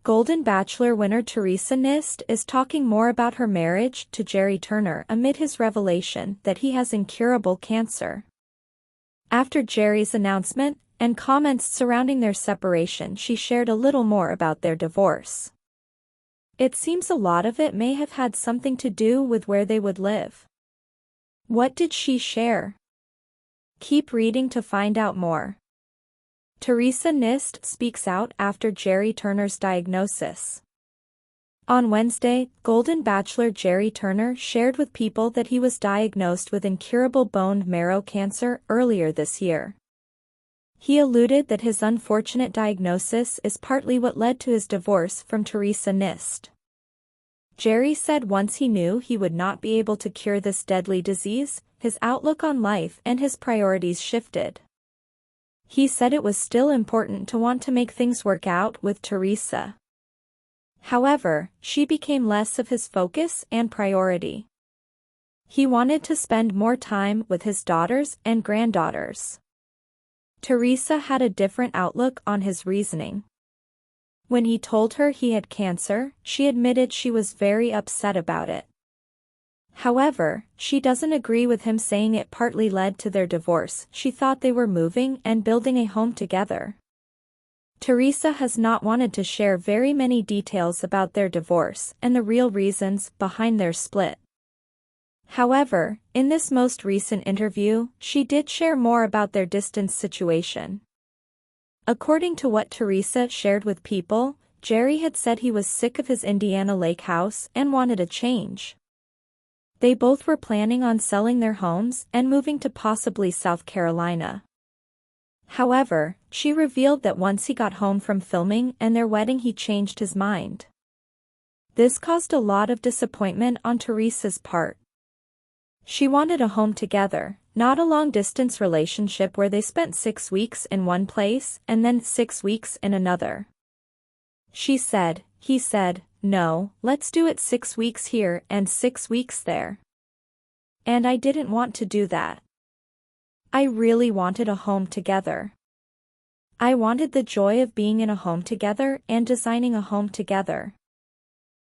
Golden Bachelor winner Theresa Nist is talking more about her marriage to Gerry Turner amid his revelation that he has incurable cancer. After Gerry's announcement and comments surrounding their separation, she shared a little more about their divorce. It seems a lot of it may have had something to do with where they would live. What did she share? Keep reading to find out more. Theresa Nist speaks out after Gerry Turner's diagnosis. On Wednesday, Golden Bachelor Gerry Turner shared with People that he was diagnosed with incurable bone marrow cancer earlier this year. He alluded that his unfortunate diagnosis is partly what led to his divorce from Theresa Nist. Gerry said once he knew he would not be able to cure this deadly disease, his outlook on life and his priorities shifted. He said it was still important to want to make things work out with Theresa. However, she became less of his focus and priority. He wanted to spend more time with his daughters and granddaughters. Theresa had a different outlook on his reasoning. When he told her he had cancer, she admitted she was very upset about it. However, she doesn't agree with him saying it partly led to their divorce. She thought they were moving and building a home together. Theresa has not wanted to share very many details about their divorce and the real reasons behind their split. However, in this most recent interview, she did share more about their distance situation. According to what Theresa shared with People, Gerry had said he was sick of his Indiana Lake house and wanted a change. They both were planning on selling their homes and moving to possibly South Carolina. However, she revealed that once he got home from filming and their wedding, he changed his mind. This caused a lot of disappointment on Theresa's part. She wanted a home together, not a long-distance relationship where they spent 6 weeks in one place and then 6 weeks in another. He said, "No, let's do it 6 weeks here and 6 weeks there." And I didn't want to do that. I really wanted a home together. I wanted the joy of being in a home together and designing a home together.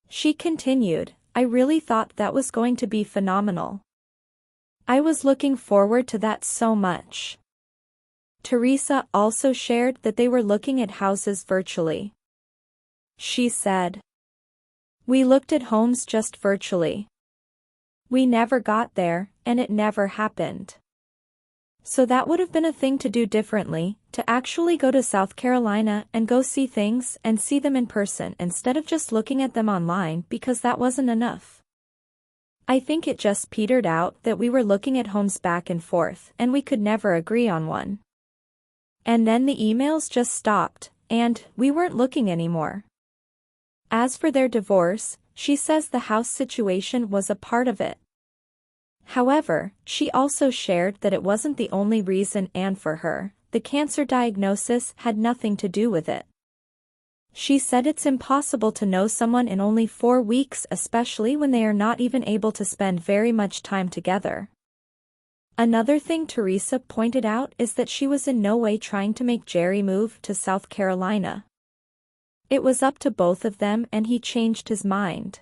She continued, "I really thought that was going to be phenomenal. I was looking forward to that so much." Theresa also shared that they were looking at houses virtually. She said, "We looked at homes just virtually. We never got there, and it never happened. So that would have been a thing to do differently, to actually go to South Carolina and go see things and see them in person instead of just looking at them online, because that wasn't enough. I think it just petered out that we were looking at homes back and forth and we could never agree on one. And then the emails just stopped, and we weren't looking anymore." As for their divorce, she says the house situation was a part of it. However, she also shared that it wasn't the only reason, and for her, the cancer diagnosis had nothing to do with it. She said it's impossible to know someone in only 4 weeks, especially when they are not even able to spend very much time together. Another thing Theresa pointed out is that she was in no way trying to make Gerry move to South Carolina. It was up to both of them and he changed his mind.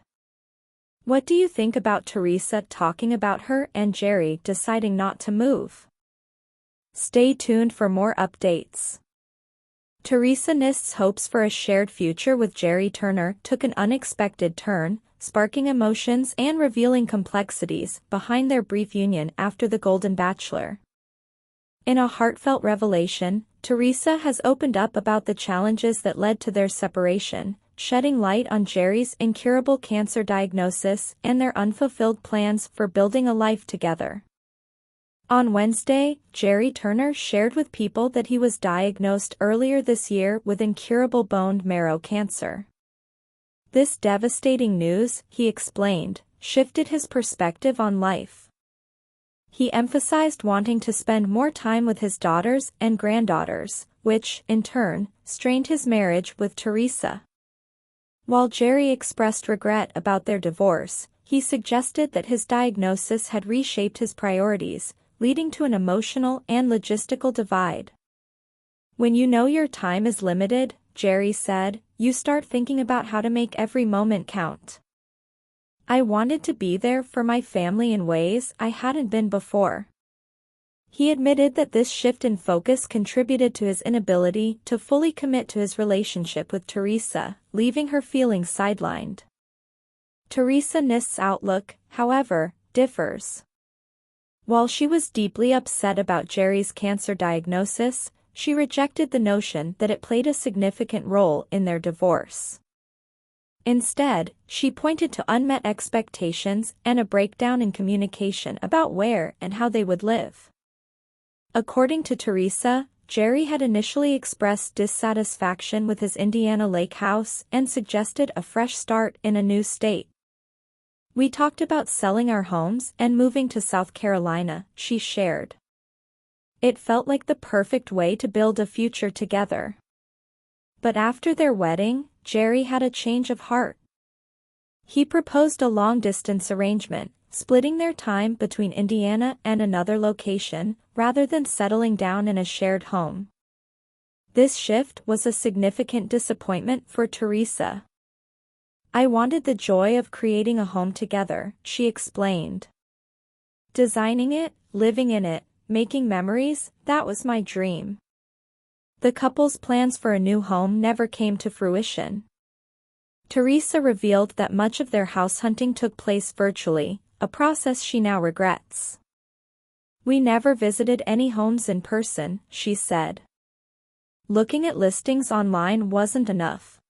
What do you think about Theresa talking about her and Gerry deciding not to move? Stay tuned for more updates. Theresa Nist's hopes for a shared future with Gerry Turner took an unexpected turn, sparking emotions and revealing complexities behind their brief union after the Golden Bachelor. In a heartfelt revelation, Theresa has opened up about the challenges that led to their separation, shedding light on Gerry's incurable cancer diagnosis and their unfulfilled plans for building a life together. On Wednesday, Gerry Turner shared with People that he was diagnosed earlier this year with incurable bone marrow cancer. This devastating news, he explained, shifted his perspective on life. He emphasized wanting to spend more time with his daughters and granddaughters, which, in turn, strained his marriage with Theresa. While Gerry expressed regret about their divorce, he suggested that his diagnosis had reshaped his priorities, leading to an emotional and logistical divide. When you know your time is limited, Gerry said, "You start thinking about how to make every moment count. I wanted to be there for my family in ways I hadn't been before." He admitted that this shift in focus contributed to his inability to fully commit to his relationship with Theresa, leaving her feeling sidelined. Theresa Nist's outlook, however, differs. While she was deeply upset about Gerry's cancer diagnosis, she rejected the notion that it played a significant role in their divorce. Instead, she pointed to unmet expectations and a breakdown in communication about where and how they would live. According to Theresa, Gerry had initially expressed dissatisfaction with his Indiana lake house and suggested a fresh start in a new state. "We talked about selling our homes and moving to South Carolina," she shared. "It felt like the perfect way to build a future together." But after their wedding, Gerry had a change of heart. He proposed a long-distance arrangement, splitting their time between Indiana and another location, rather than settling down in a shared home. This shift was a significant disappointment for Theresa. "I wanted the joy of creating a home together," she explained. "Designing it, living in it, making memories, that was my dream." The couple's plans for a new home never came to fruition. Theresa revealed that much of their house hunting took place virtually, a process she now regrets. "We never visited any homes in person," she said. "Looking at listings online wasn't enough.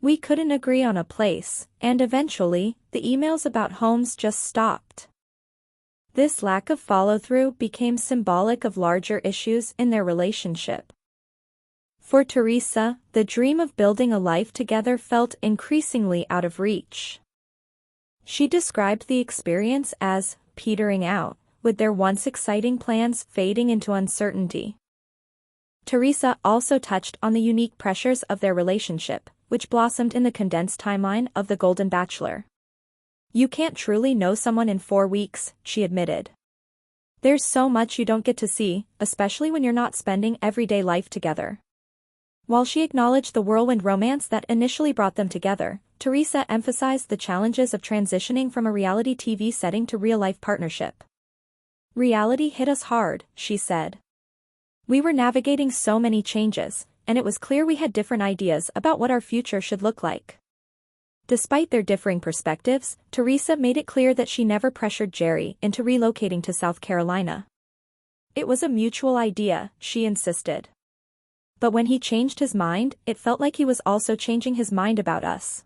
We couldn't agree on a place, and eventually, the emails about homes just stopped." This lack of follow-through became symbolic of larger issues in their relationship. For Theresa, the dream of building a life together felt increasingly out of reach. She described the experience as petering out, with their once exciting plans fading into uncertainty. Theresa also touched on the unique pressures of their relationship, which blossomed in the condensed timeline of The Golden Bachelor. "You can't truly know someone in 4 weeks," she admitted. "There's so much you don't get to see, especially when you're not spending everyday life together." While she acknowledged the whirlwind romance that initially brought them together, Theresa emphasized the challenges of transitioning from a reality TV setting to real-life partnership. "Reality hit us hard," she said. "We were navigating so many changes, and it was clear we had different ideas about what our future should look like." Despite their differing perspectives, Theresa made it clear that she never pressured Gerry into relocating to South Carolina. "It was a mutual idea," she insisted. "But when he changed his mind, it felt like he was also changing his mind about us."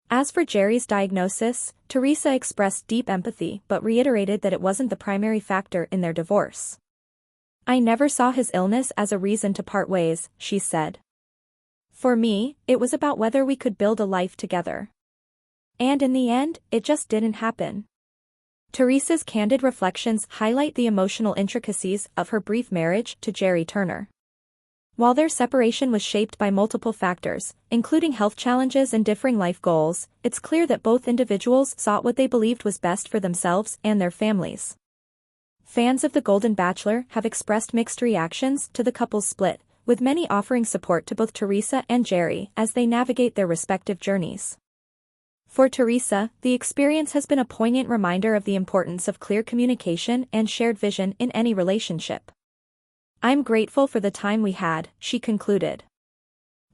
As for Gerry's diagnosis, Theresa expressed deep empathy but reiterated that it wasn't the primary factor in their divorce. "I never saw his illness as a reason to part ways," she said. "For me, it was about whether we could build a life together. And in the end, it just didn't happen." Theresa's candid reflections highlight the emotional intricacies of her brief marriage to Gerry Turner. While their separation was shaped by multiple factors, including health challenges and differing life goals, it's clear that both individuals sought what they believed was best for themselves and their families. Fans of The Golden Bachelor have expressed mixed reactions to the couple's split, with many offering support to both Theresa and Gerry as they navigate their respective journeys. For Theresa, the experience has been a poignant reminder of the importance of clear communication and shared vision in any relationship. "I'm grateful for the time we had," she concluded.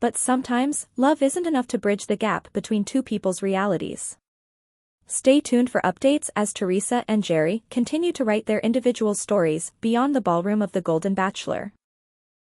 "But sometimes, love isn't enough to bridge the gap between two people's realities." Stay tuned for updates as Theresa and Gerry continue to write their individual stories beyond the ballroom of The Golden Bachelor.